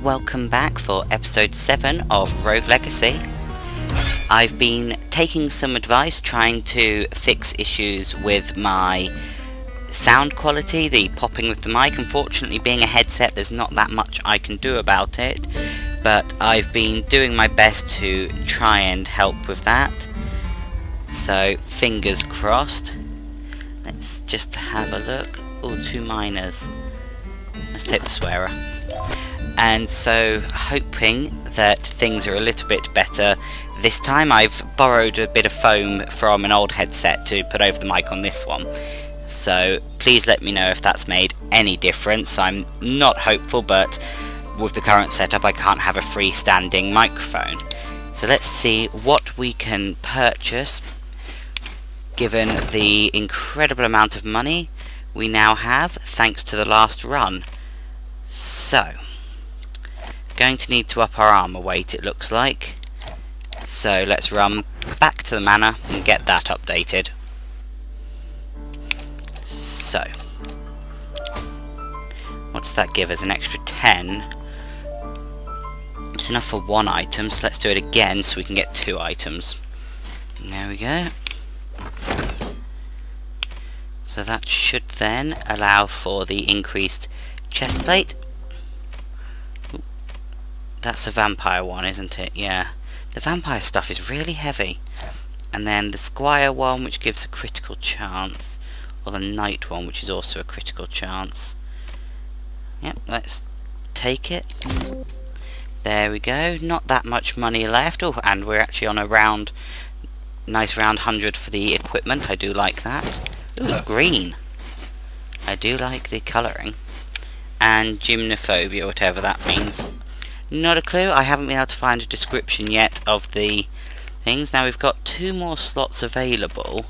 welcome back for episode 7 of Rogue Legacy. I've been taking some advice trying to fix issues with my sound quality, the popping with the mic. Unfortunately, being a headset, there's not that much I can do about it, but I've been doing my best to try and help with that. So, fingers crossed. Let's just have a look. Oh, 2 miners. Let's take the swearer. And so, hoping that things are a little bit better this time. I've borrowed a bit of foam from an old headset to put over the mic on this one. So, please let me know if that's made any difference. I'm not hopeful, but with the current setup I can't have a freestanding microphone. So let's see what we can purchase, given the incredible amount of money we now have thanks to the last run. So, going to need to up our armor weight, it looks like. So let's run back to the manor and get that updated. So, what does that give us? An extra 10. It's enough for 1 item, so let's do it again so we can get 2 items. There we go. So that should then allow for the increased chest plate. Ooh, that's a vampire one, isn't it? Yeah. The vampire stuff is really heavy. And then the squire one, which gives a critical chance. Or the knight one, which is also a critical chance. Yep, let's take it. There we go. Not that much money left. Oh, and we're actually on a round, nice round 100 for the equipment. I do like that. Ooh, it's green. I do like the colouring. And gymnophobia, whatever that means. Not a clue. I haven't been able to find a description yet of the things. Now we've got 2 more slots available,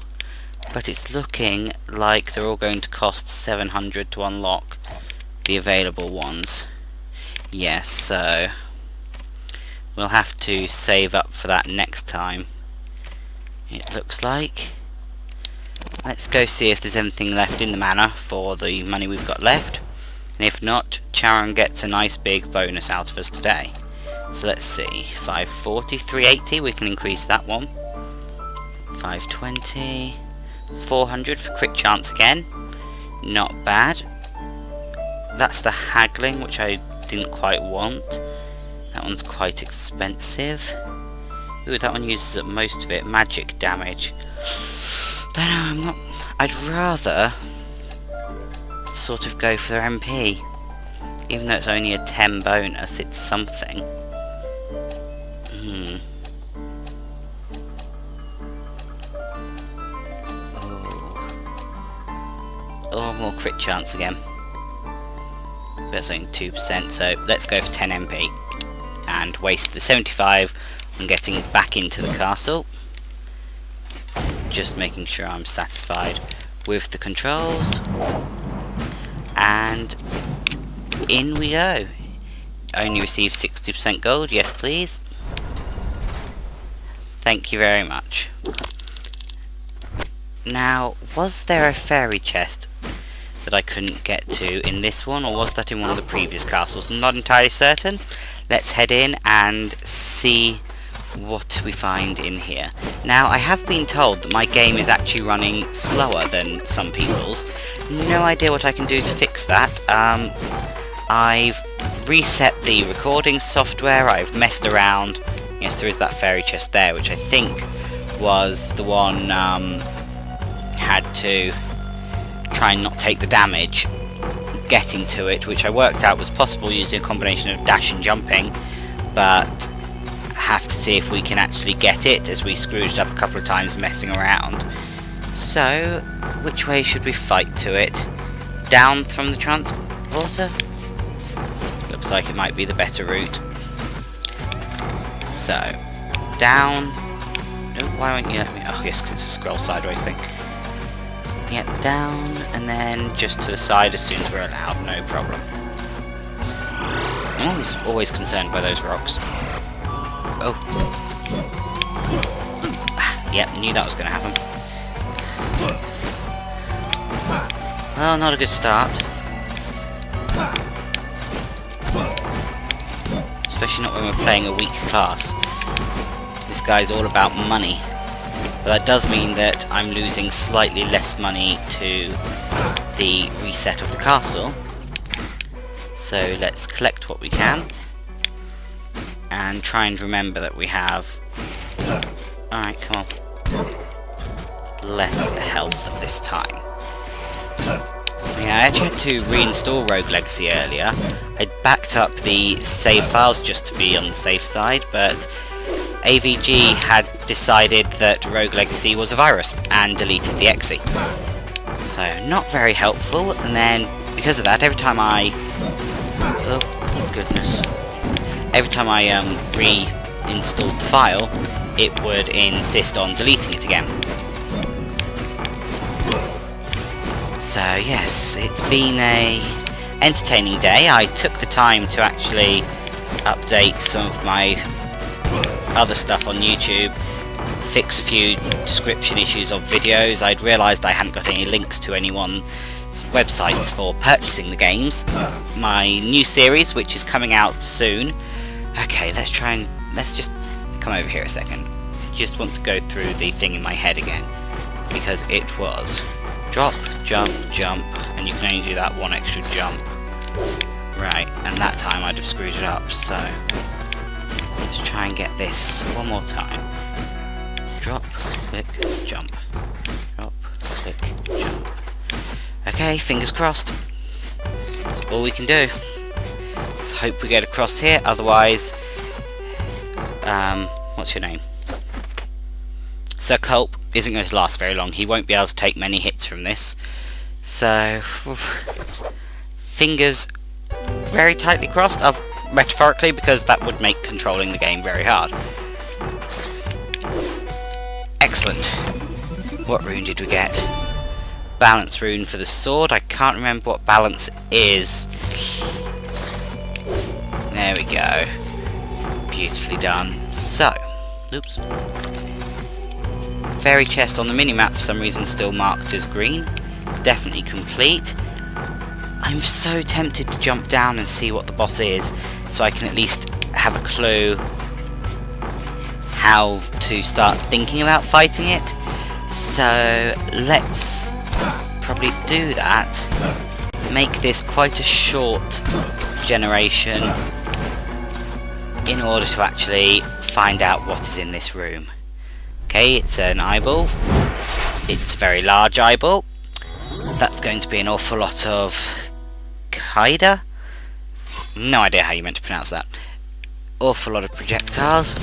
but it's looking like they're all going to cost 700 to unlock the available ones. Yes, so we'll have to save up for that next time, it looks like. Let's go see if there's anything left in the manor for the money we've got left. And if not, Charon gets a nice big bonus out of us today. So let's see, 540, 380, we can increase that one. 520, 400 for crit chance again. Not bad. That's the haggling, which I didn't quite want. That one's quite expensive. Ooh, that one uses up most of it. Magic damage. Don't know, I'd rather sort of go for MP. Even though it's only a 10 bonus, it's something. Oh, more crit chance again. But it's only 2%, so let's go for 10 MP. And waste the 75 on getting back into the castle. Just making sure I'm satisfied with the controls. And in we go. Only receive 60% gold, yes please. Thank you very much. Now, was there a fairy chest that I couldn't get to in this one, or was that in one of the previous castles? I'm not entirely certain. Let's head in and see what we find in here. Now, I have been told that my game is actually running slower than some people's. No idea what I can do to fix that. I've reset the recording software, I've messed around. Yes, there is that fairy chest there, which I think was the one had to try and not take the damage getting to it, which I worked out was possible using a combination of dash and jumping, but have to see if we can actually get it, as we screwed it up a couple of times messing around. So, which way should we fight to it? Down from the transporter? Looks like it might be the better route. So, down. No, why won't you let me? Oh yes, because it's a scroll sideways thing. Yep, down, and then just to the side as soon as we're allowed, no problem. I'm always concerned by those rocks. Oh. Yep, knew that was going to happen. Well, not a good start. especially not when we're playing a weak class. This guy's all about money. But that does mean that I'm losing slightly less money to the reset of the castle. So let's collect what we can. And try and remember that we have... Alright, come on. Less health this time. Yeah, I actually had to reinstall Rogue Legacy earlier. I'd backed up the save files just to be on the safe side, but AVG had decided that Rogue Legacy was a virus and deleted the exe. So, not very helpful, and then, because of that, every time I... Oh, goodness. Every time I reinstalled the file, it would insist on deleting it again. So yes, it's been a entertaining day. I took the time to actually update some of my other stuff on YouTube, fix a few description issues of videos. I'd realised I hadn't got any links to anyone's websites for purchasing the games. My new series, which is coming out soon. Okay, let's just come over here a second. Just want to go through the thing in my head again, because it was drop, jump, jump, and you can only do that one extra jump. Right, and that time I'd have screwed it up, so let's try and get this one more time. Drop, flick, jump. Drop, flick, jump. Okay, fingers crossed. That's all we can do. Let's hope we get across here, otherwise... what's your name? Sir Culp isn't going to last very long. He won't be able to take many hits from this. So, fingers very tightly crossed, metaphorically, because that would make controlling the game very hard. Excellent. What rune did we get? Balance rune for the sword. I can't remember what balance is. There we go. Beautifully done. So, oops. Fairy chest on the minimap for some reason still marked as green. Definitely complete. I'm so tempted to jump down and see what the boss is, so I can at least have a clue how to start thinking about fighting it. So let's probably do that. Make this quite a short generation in order to actually find out what is in this room. Okay, it's an eyeball. It's a very large eyeball. That's going to be an awful lot of Kaida. No idea how you meant to pronounce that. Awful lot of projectiles.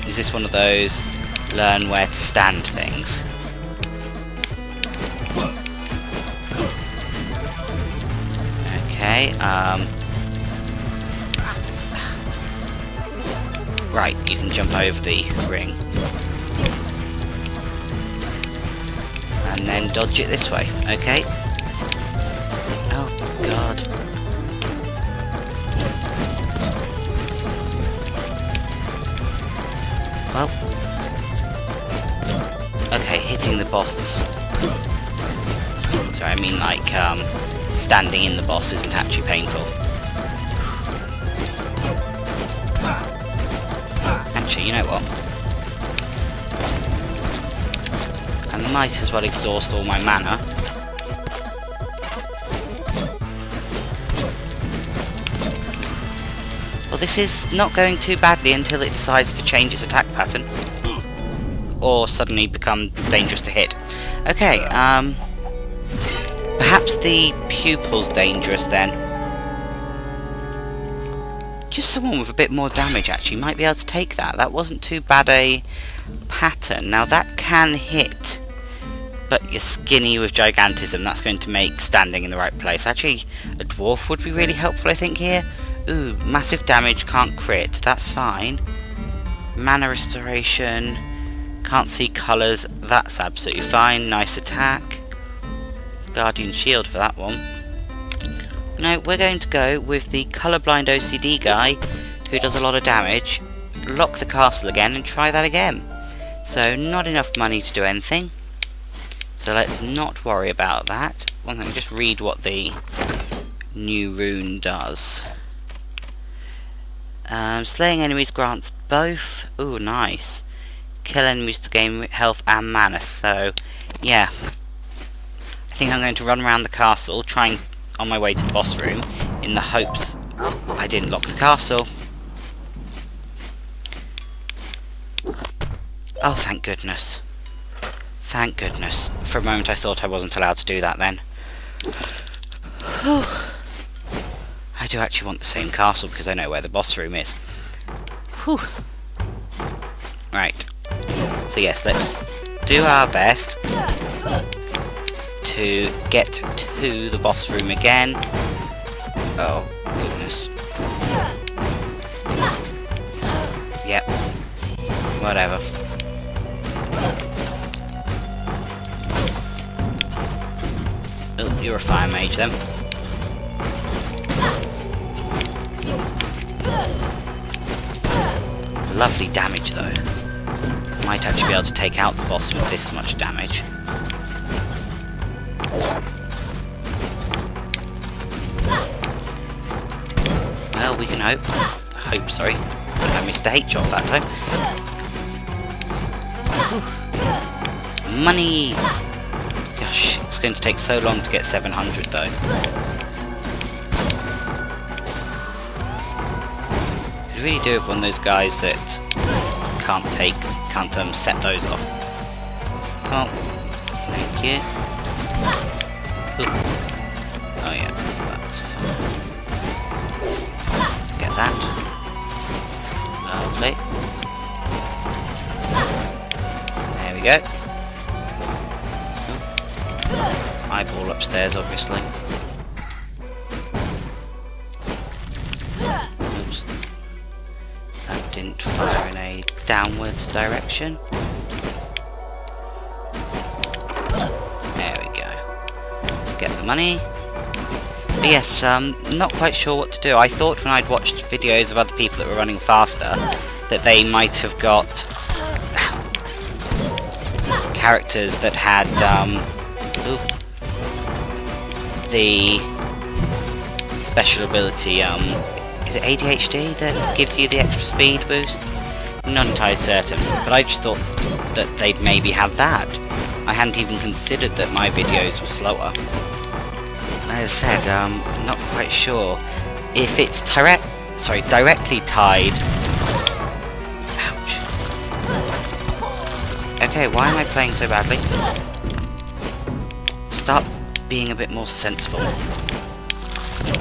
Is this one of those learn where to stand things? Okay, right, you can jump over the ring. And then dodge it this way, okay? Oh, God. Well. Okay, hitting the boss... Sorry, I mean like, standing in the boss isn't actually painful. Actually, you know what? I might as well exhaust all my mana. Well, this is not going too badly until it decides to change its attack pattern. Or suddenly become dangerous to hit. Okay, perhaps the pupil's dangerous then. Just someone with a bit more damage actually might be able to take that. That wasn't too bad a pattern. Now that can hit, but you're skinny with gigantism. That's going to make standing in the right place. Actually, a dwarf would be really helpful, I think, here. Ooh, massive damage, can't crit. That's fine. Mana restoration. Can't see colours. That's absolutely fine. Nice attack. Guardian shield for that one. No, we're going to go with the colourblind OCD guy who does a lot of damage. Lock the castle again and try that again. So, not enough money to do anything. So let's not worry about that. One thing, just read what the new rune does. Slaying enemies grants both. Ooh, nice. Kill enemies to gain health and mana. So, yeah. I think I'm going to run around the castle, trying on my way to the boss room, in the hopes I didn't lock the castle. Oh, thank goodness. Thank goodness. For a moment I thought I wasn't allowed to do that then. Whew. I do actually want the same castle because I know where the boss room is. Whew. Right. So yes, let's do our best to get to the boss room again. Oh, goodness. Yep. Whatever. Oh, you're a fire mage then. Lovely damage though. Might actually be able to take out the boss with this much damage. Well, we can hope. Hope, sorry. I think I missed the H off that time. Whew. Money! Gosh, it's going to take so long to get 700 though. Could really do with one of those guys that can't set those off. Oh, thank you. Ooh. Oh yeah, that's fine. Get that. Lovely. There we go. Eyeball upstairs, obviously. Oops. That didn't fire in a downwards direction. There we go. Let's get the money. But yes, not quite sure what to do. I thought when I'd watched videos of other people that were running faster that they might have got characters that had the special ability, is it ADHD that gives you the extra speed boost? I'm not entirely certain, but I just thought that they'd maybe have that. I hadn't even considered that my videos were slower. As I said, not quite sure if it's directly tied. Ouch. Okay, why am I playing so badly? Start being a bit more sensible.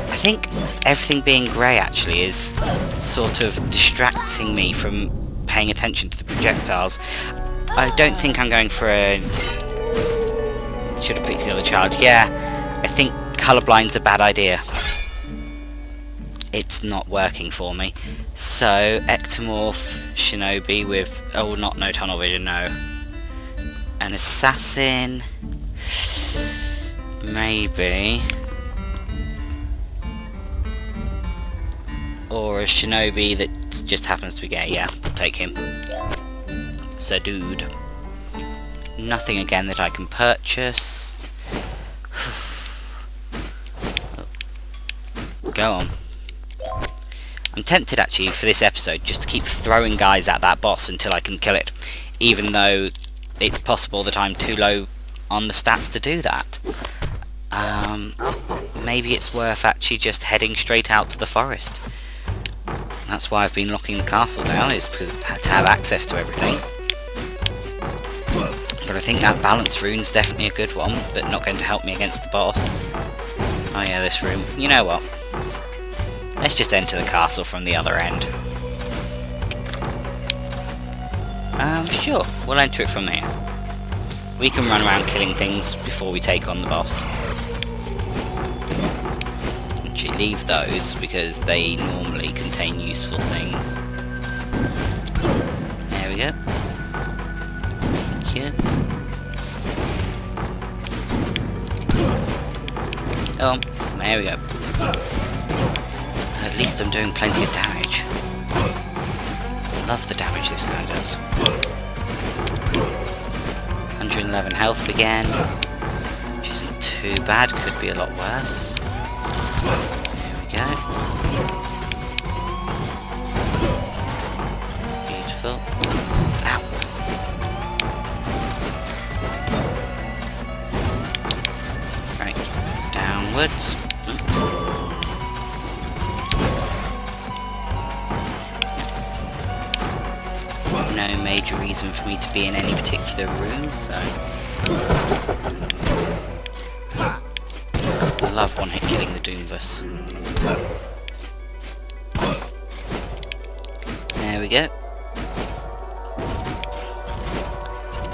I think everything being grey actually is sort of distracting me from paying attention to the projectiles. I don't think I'm going for a... Should have picked the other child. Yeah, I think colourblind's a bad idea. It's not working for me. So, ectomorph, shinobi with... Oh, not no tunnel vision, no. An assassin... Maybe... Or a shinobi that just happens to be gay. Yeah, I'll take him. So, dude. Nothing again that I can purchase. Go on. I'm tempted actually for this episode just to keep throwing guys at that boss until I can kill it, even though it's possible that I'm too low on the stats to do that. Maybe it's worth actually just heading straight out to the forest. That's why I've been locking the castle down, is because I had to have access to everything. But I think that balance rune's definitely a good one, but not going to help me against the boss. Oh yeah, this room. You know what? Let's just enter the castle from the other end. Sure, we'll enter it from here. We can run around killing things before we take on the boss. Actually leave those, because they normally contain useful things. There we go. Thank you. Oh, there we go. At least I'm doing plenty of damage. Love the damage this guy does. 111 health again, which isn't too bad, could be a lot worse. There we go. onwards. No major reason for me to be in any particular room, so... I love one-hit killing the Doomverse. There we go.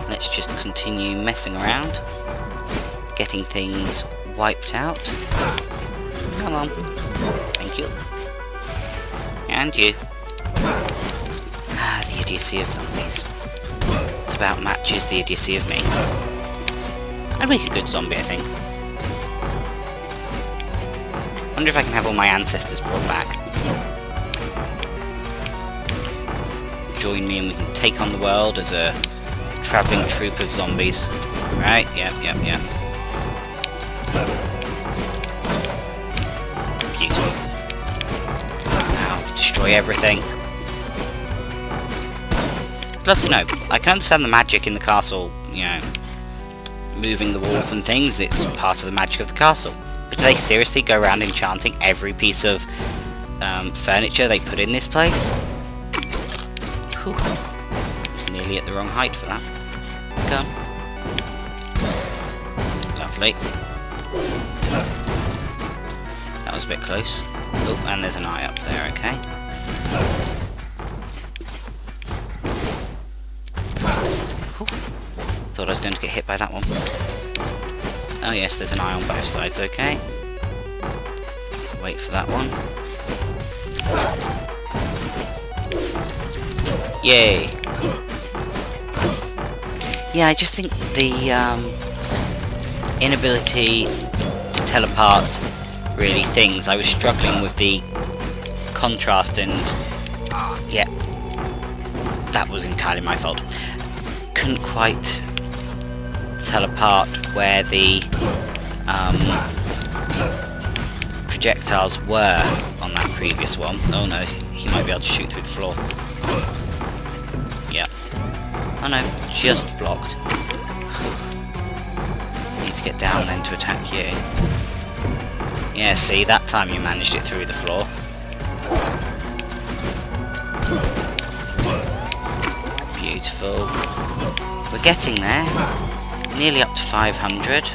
Let's just continue messing around, getting things wiped out. Come on. Thank you. And you. Ah, the idiocy of zombies. It's about matches the idiocy of me. I'd make a good zombie, I think. Wonder if I can have all my ancestors brought back. Join me and we can take on the world as a travelling troop of zombies. Right? Yep. Beautiful. Now, destroy everything. Love to know. I can understand the magic in the castle, you know, moving the walls and things. It's part of the magic of the castle. But do they seriously go around enchanting every piece of furniture they put in this place? Whew. Nearly at the wrong height for that. Come. Lovely. That was a bit close. Oh, and there's an eye up there, okay. Whew. Thought I was going to get hit by that one. Oh yes, there's an eye on both sides, okay. Wait for that one. Yay! Yeah, I just think the inability to tell apart really things. I was struggling with the contrast and yeah, that was entirely my fault. Couldn't quite tell apart where the projectiles were on that previous one. Oh no, he might be able to shoot through the floor. Yeah. Oh no, just blocked. Need to get down then to attack you. Yeah, see, that time you managed it through the floor. Beautiful. We're getting there. Nearly up to 500.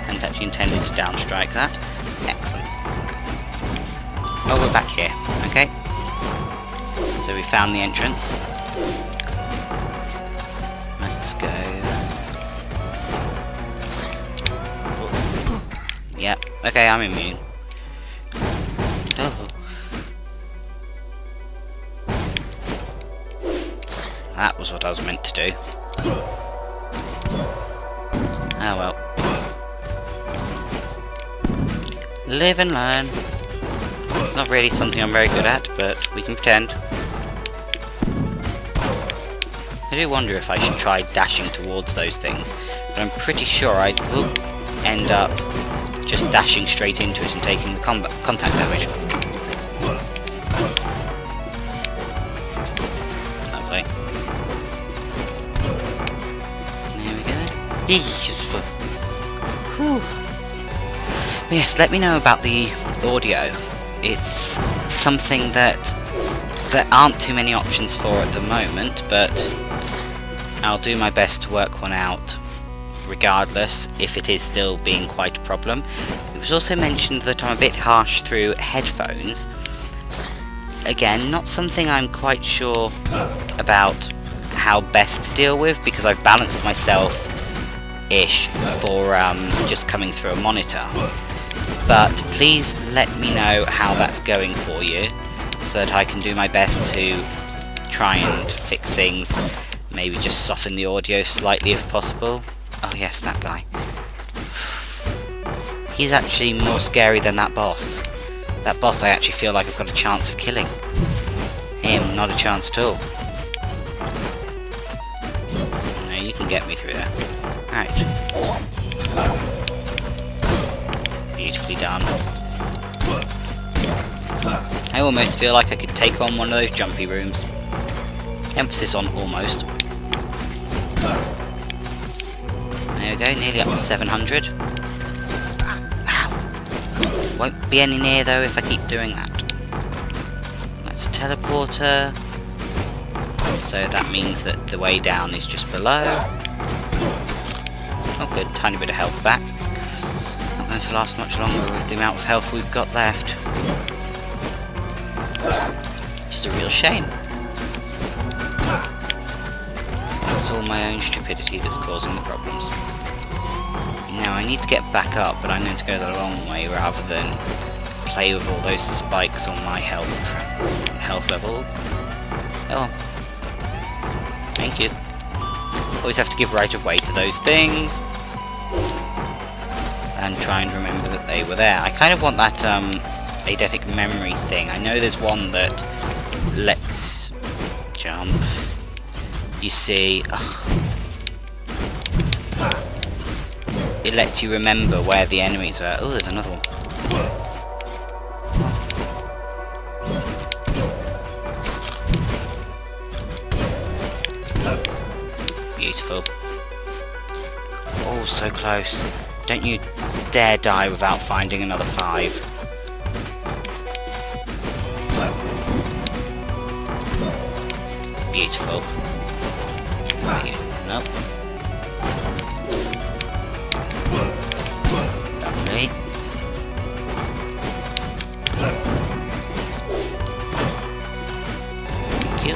And actually intended to downstrike that. Excellent. Oh, we're back here. Okay. So we found the entrance. Let's go. Oh. Yep. Okay, I'm immune. Oh. That was what I was meant to do. Oh well. Live and learn. Not really something I'm very good at, but we can pretend. I do wonder if I should try dashing towards those things, but I'm pretty sure I will end up just dashing straight into it and taking the contact damage. Lovely. There we go. Useful. Whew. But yes, let me know about the audio. It's something that there aren't too many options for at the moment, but I'll do my best to work one out regardless, if it is still being quite a problem. It was also mentioned that I'm a bit harsh through headphones. Again, not something I'm quite sure about how best to deal with, because I've balanced myself-ish for just coming through a monitor. But please let me know how that's going for you, so that I can do my best to try and fix things, maybe just soften the audio slightly if possible. Oh yes, that guy. He's actually more scary than that boss. That boss I actually feel like I've got a chance of killing. Him, not a chance at all. No, you can get me through there. Right. Beautifully done. I almost feel like I could take on one of those jumpy rooms. Emphasis on almost. There we go, nearly up to 700. Ow! Won't be any near though if I keep doing that. That's a teleporter. So that means that the way down is just below. Oh good, tiny bit of health back. Not going to last much longer with the amount of health we've got left. Which is a real shame. It's all my own stupidity that's causing the problems. Now I need to get back up, but I'm going to go the long way rather than play with all those spikes on my health level. Oh. Thank you. Always have to give right of way to those things. And try and remember that they were there. I kind of want that eidetic memory thing. I know there's one that lets jump. You see, it lets you remember where the enemies are. Oh, there's another one. Beautiful. Oh, so close. Don't you dare die without finding another 5. Beautiful. Where are you? Nope. Lovely. Thank you.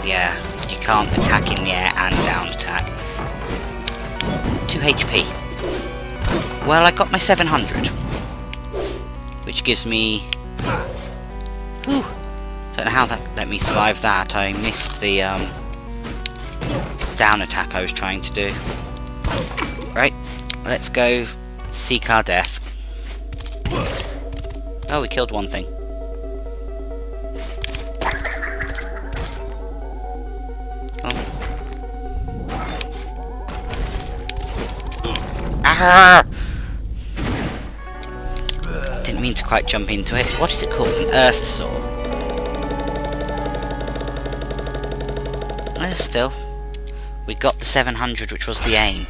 Yeah, you can't attack in the air and down attack. 2 HP. Well, I got my 700. Which gives me... Whew. Don't know how that let me survive that. I missed the down attack I was trying to do. Right, let's go seek our death. Oh, we killed one thing. Come on. Ah! Didn't mean to quite jump into it. What is it called? An earth saw. Still, we got the 700, which was the aim.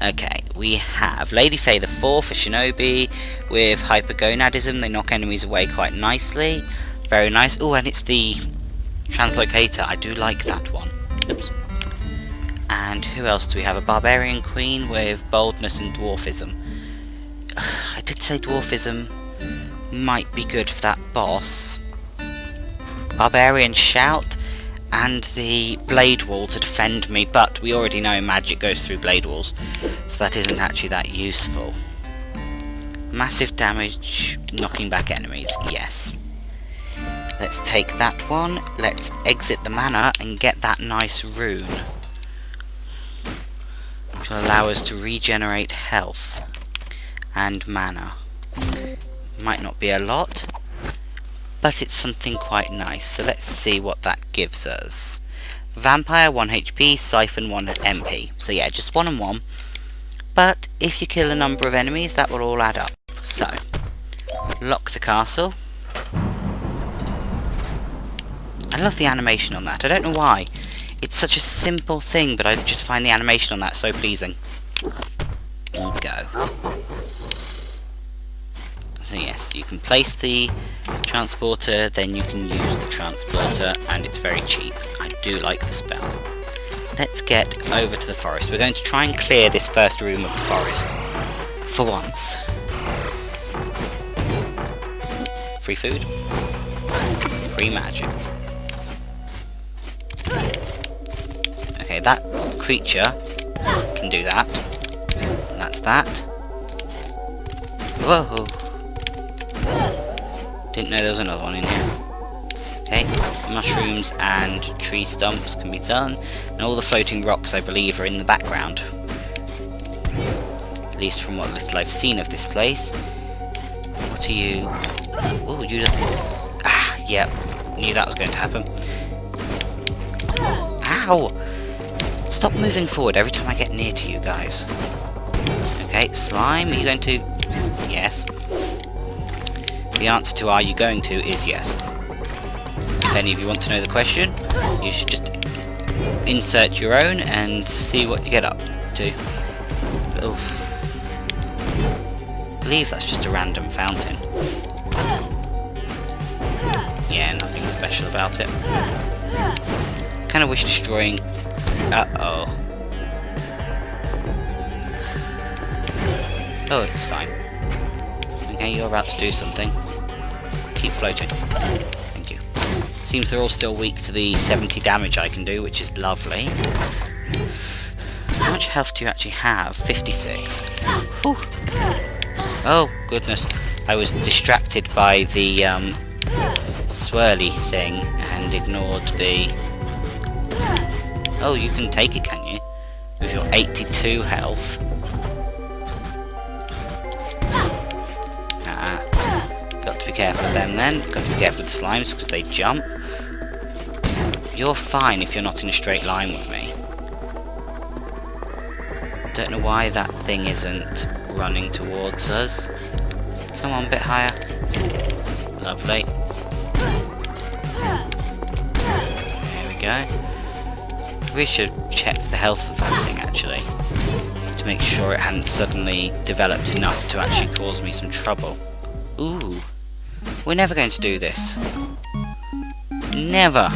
Okay, we have Lady Faye the 4 for Shinobi with hypergonadism. They knock enemies away quite nicely. Very nice. Oh, and it's the translocator. I do like that one. Oops. And who else do we have? A barbarian queen with boldness and dwarfism. I did say dwarfism might be good for that boss. Barbarian shout. And the blade wall to defend me, but we already know magic goes through blade walls, so that isn't actually that useful. Massive damage, knocking back enemies, yes. Let's take that one, let's exit the manor and get that nice rune, which will allow us to regenerate health and mana. Might not be a lot, but it's something quite nice, so let's see what that gives us. Vampire 1 HP, Siphon 1 MP. So yeah, just 1 and 1. But if you kill a number of enemies, that will all add up. So, lock the castle. I love the animation on that. I don't know why. It's such a simple thing, but I just find the animation on that so pleasing. And go. So yes, you can place the transporter, then you can use the transporter, and it's very cheap. I do like the spell. Let's get over to the forest. We're going to try and clear this first room of the forest. For once. Free food. Free magic. Okay, that creature can do that. And that's that. Whoa! Didn't know there was another one in here. Okay, mushrooms and tree stumps can be done, and all the floating rocks I believe are in the background. At least from what little I've seen of this place. What are you? Oh, you just... Ah, yep. Knew that was going to happen. Ow! Stop moving forward every time I get near to you guys. Okay, slime, are you going to... Yes. The answer to are you going to is yes. If any of you want to know the question, you should just insert your own and see what you get up to. Oh. I believe that's just a random fountain. Yeah, nothing special about it. Kind of wish destroying... Uh-oh. Oh, it's fine. Okay, you're about to do something. Keep floating. Thank you. Seems they're all still weak to the 70 damage I can do, which is lovely. How much health do you actually have? 56. Whew. Oh, goodness. I was distracted by the swirly thing and ignored the... Oh, you can take it, can you? With your 82 health. Got to be careful of them then. Got to be careful of the slimes because they jump. You're fine if you're not in a straight line with me. Don't know why that thing isn't running towards us. Come on, a bit higher. Lovely. There we go. We should check the health of that thing actually, to make sure it hadn't suddenly developed enough to actually cause me some trouble. Ooh. We're never going to do this. Never!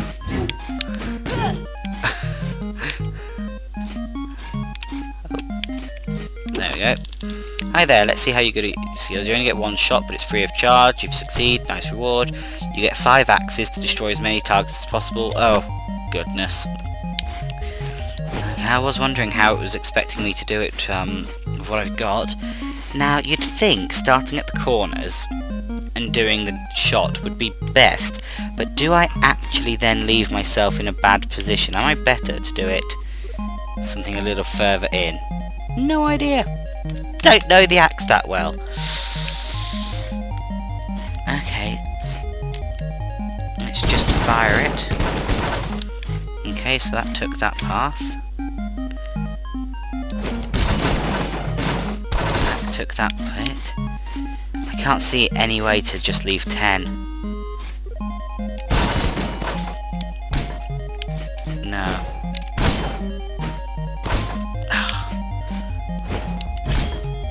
There we go. Hi there, let's see how you're good at your skills. You only get one shot, but it's free of charge. You've succeeded, nice reward. You get 5 axes to destroy as many targets as possible. Oh, goodness. Okay, I was wondering how it was expecting me to do it with what I've got. Now, you'd think starting at the corners and doing the shot would be best, but do I actually then leave myself in a bad position? Am I better to do it something a little further in? No idea. Don't know the axe that well. Okay. Let's just fire it. Okay, so that took that path. That took that bit. I can't see any way to just leave 10. No.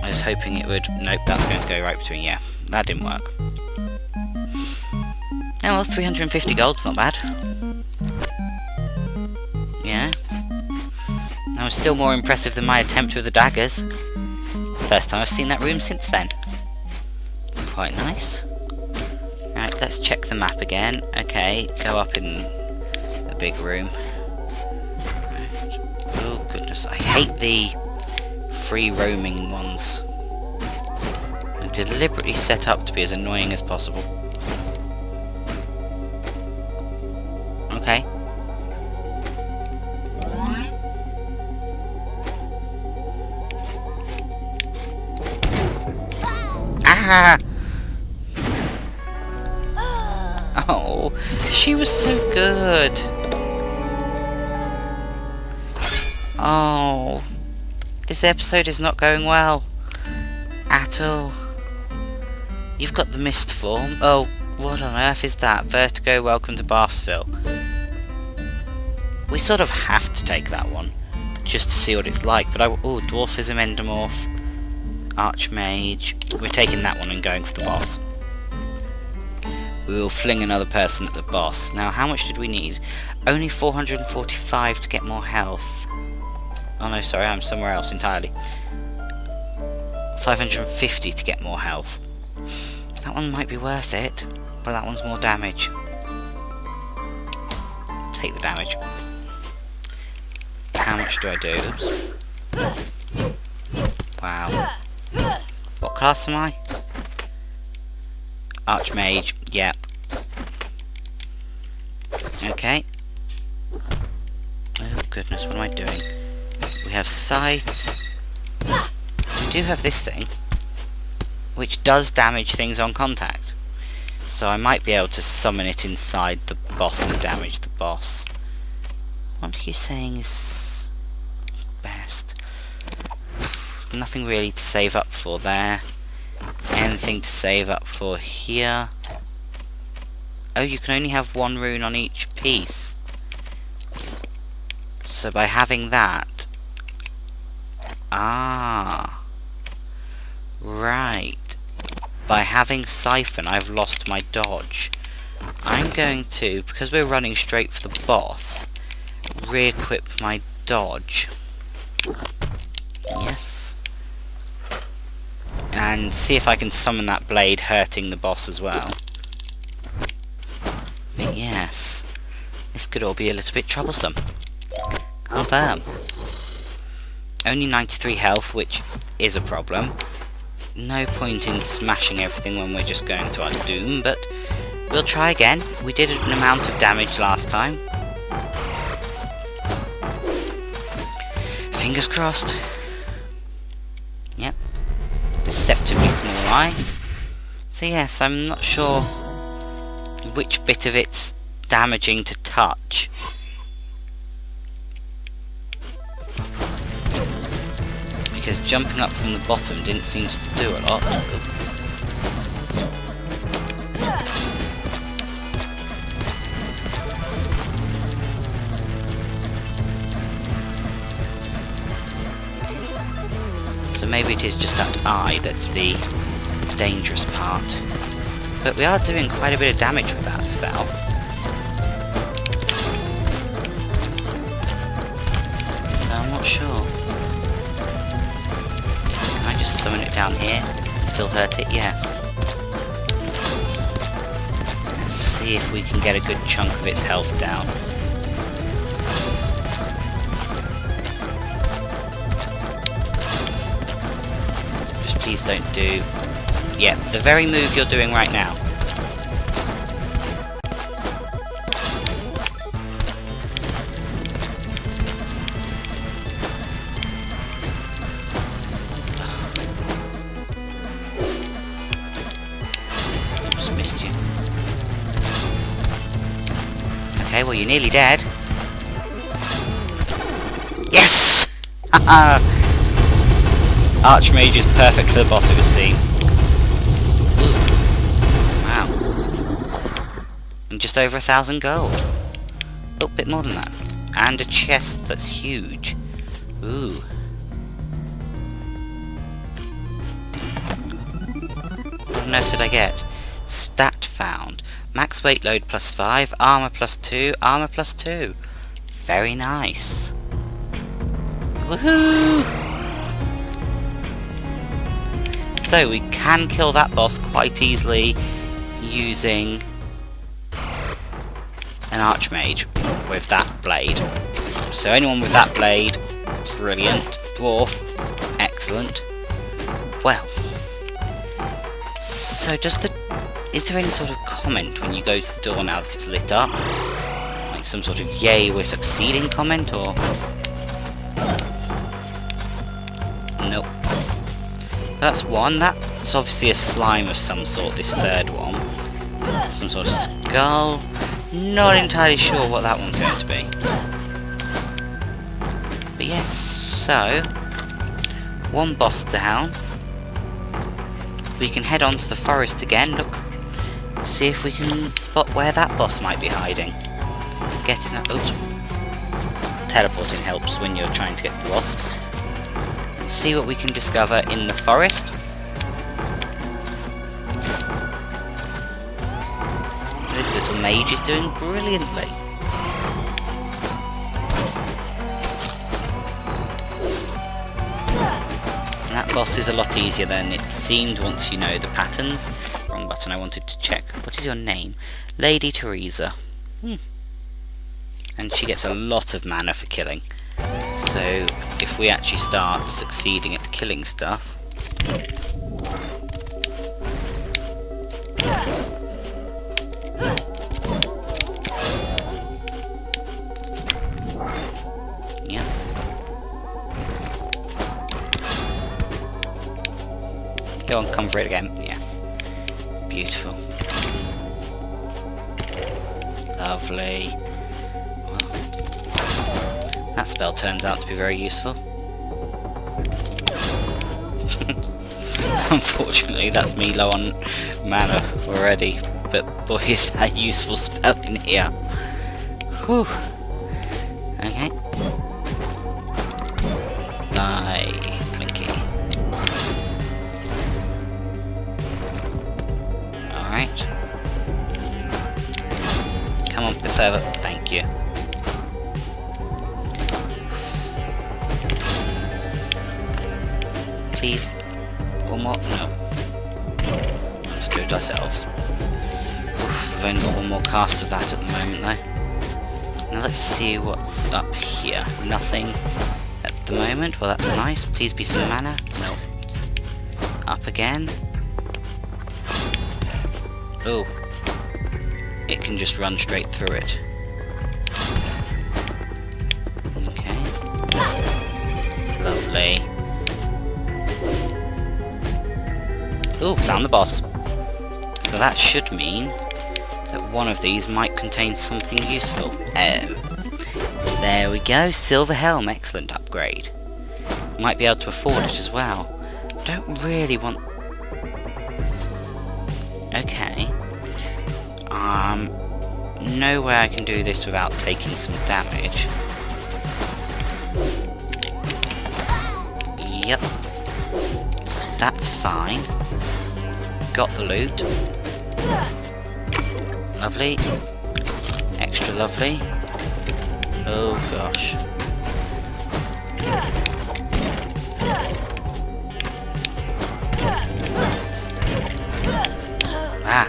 I was hoping it would... Nope, that's going to go right between... Yeah, that didn't work. Oh well, 350 gold's not bad. Yeah. That was still more impressive than my attempt with the daggers. First time I've seen that room since then. It's quite nice. Right, let's check the map again. Okay, go up in the big room. Right. Oh goodness, I hate the free roaming ones. They're deliberately set up to be as annoying as possible. Okay. Ah! Oh, she was so good. Oh, this episode is not going well at all. You've got the mist form. Oh, what on earth is that? Vertigo, welcome to Bathsville. We sort of have to take that one just to see what it's like. But oh, dwarfism, endomorph, archmage. We're taking that one and going for the boss. We will fling another person at the boss. Now, how much did we need? Only 445 to get more health. Oh no, sorry, I'm somewhere else entirely. 550 to get more health. That one might be worth it, but that one's more damage. Take the damage. How much do I do? Oops. Wow. What class am I? Archmage, yeah. Okay. Oh goodness, what am I doing? We have scythes. We do have this thing, which does damage things on contact. So I might be able to summon it inside the boss and damage the boss. What are you saying is best? Nothing really to save up for there. Anything to save up for here. Oh, you can only have one rune on each piece. So by having that... Ah. Right. By having Siphon, I've lost my dodge. I'm going to, because we're running straight for the boss, re-equip my dodge. Yes. And see if I can summon that blade, hurting the boss as well. But yes, this could all be a little bit troublesome. Confirm. Only 93 health, which is a problem. No point in smashing everything when we're just going to our doom, but we'll try again. We did an amount of damage last time. Fingers crossed. Yep. Deceptively small eye. So yes, I'm not sure which bit of it's damaging to touch. Because jumping up from the bottom didn't seem to do a lot. So maybe it is just that eye that's the dangerous part. But we are doing quite a bit of damage with that spell. So I'm not sure. Can I just summon it down here and still hurt it? Yes. Let's see if we can get a good chunk of its health down. Just please don't do... Yep, the very move you're doing right now. Just missed you. Okay, well you're nearly dead. Yes! Haha! Archmage is perfect for the boss of a scene. And just over 1,000 gold. Oh, a bit more than that. And a chest that's huge. Ooh. What on earth did I get? Stat found. Max weight load +5, armor +2, armor +2. Very nice. Woohoo! So we can kill that boss quite easily using an Archmage with that blade. So anyone with that blade, brilliant. Dwarf, excellent. Well, so is there any sort of comment when you go to the door now that it's lit up? Like some sort of yay we're succeeding comment, or? Nope. That's one. That's obviously a slime of some sort, this third one. Some sort of skull. Not entirely sure what that one's going to be. But yes, so... one boss down. We can head on to the forest again, look. See if we can spot where that boss might be hiding. Getting up... oops. Teleporting helps when you're trying to get to the boss. See what we can discover in the forest. This little mage is doing brilliantly. And that boss is a lot easier than it seemed once you know the patterns. Wrong button, I wanted to check. What is your name? Lady Teresa. And she gets a lot of mana for killing. So if we actually start succeeding at killing stuff... yeah. Go on, come for it again. Yes. Beautiful. Lovely. Well, that spell turns out to be very useful. Unfortunately, that's me low on mana already. But boy, is that useful spell in here. Whew. Okay. further. Thank you. Please. One more. No. Let's do it ourselves. Oof, we've only got one more cast of that at the moment, though. Now let's see what's up here. Nothing at the moment. Well, that's nice. Please be some mana. No. Up again. Oh. It can just run straight through it. Okay. Lovely. Ooh, found the boss. So that should mean that one of these might contain something useful. Oh. There we go, silver helm, excellent upgrade. Might be able to afford it as well. Don't really want... Okay. No way I can do this without taking some damage. Yep. That's fine. Got the loot. Lovely. Extra lovely. Oh gosh. Ah!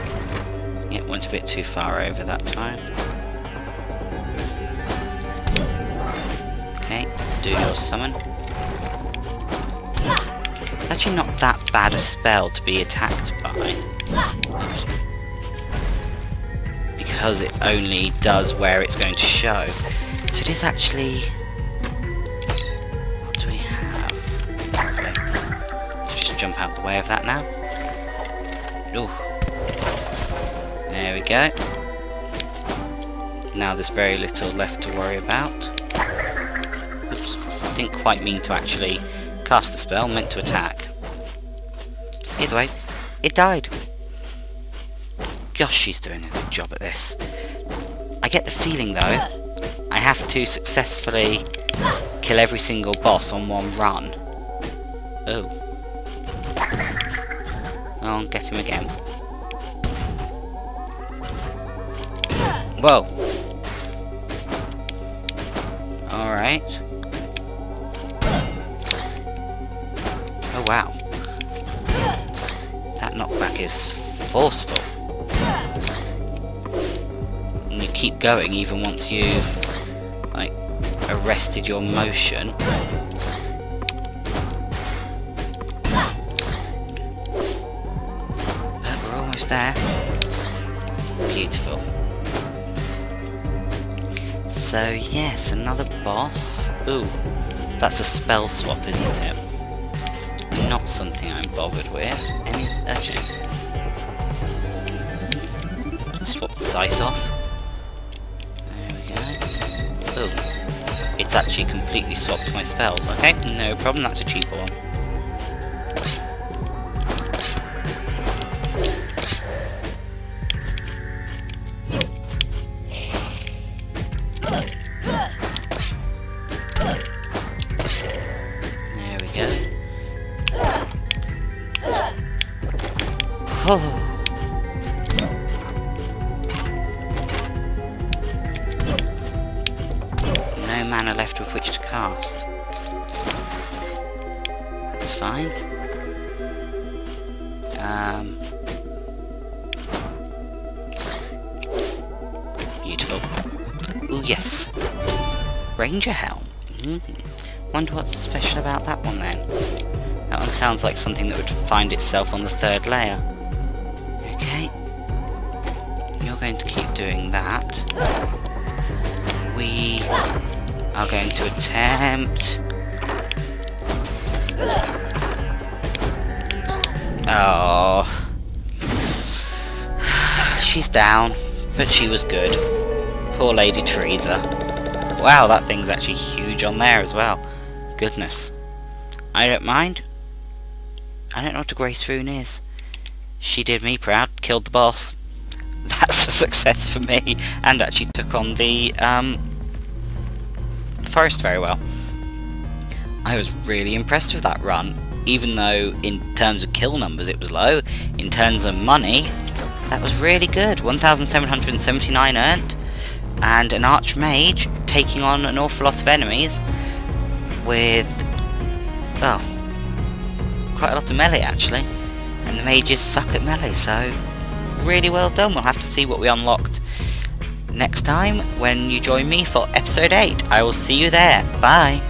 It went a bit too far over that time. Okay, do your summon. It's actually not that bad a spell to be attacked by. Oops. Because it only does where it's going to show. So it is actually... What do we have? Lovely. Let's just jump out the way of that now. Ooh. There we go. Now there's very little left to worry about. Oops. Didn't quite mean to actually cast the spell, meant to attack. Either way, it died. Gosh, she's doing a good job at this. I get the feeling though, I have to successfully kill every single boss on one run. Oh. Oh, get him again. Whoa. Alright. Oh wow. That knockback is forceful. And you keep going even once you've, like, arrested your motion. But we're almost there. Beautiful. So yes, another boss. Ooh, that's a spell swap, isn't it? Not something I'm bothered with. Actually, swap the scythe off. There we go. Ooh, it's actually completely swapped my spells. Okay, no problem. That's a cheaper one. Oh. No mana left with which to cast. That's fine. Beautiful. Ooh, yes. Ranger helm. Wonder what's special about that one then. That one sounds like something that would find itself on the third layer. Okay. You're going to keep doing that. We are going to attempt... Oh. She's down, but she was good. Poor Lady Teresa. Wow, that thing's actually huge on there as well. Goodness. I don't mind. I don't know what a Grace Rune is. She did me proud, killed the boss. That's a success for me, and actually took on the forest very well. I was really impressed with that run, even though in terms of kill numbers it was low. In terms of money, that was really good. 1,779 earned. and an archmage taking on an awful lot of enemies with, oh, quite a lot of melee actually, and the mages suck at melee, so really well done. We'll have to see what we unlocked next time when you join me for episode 8. I will see you there. Bye.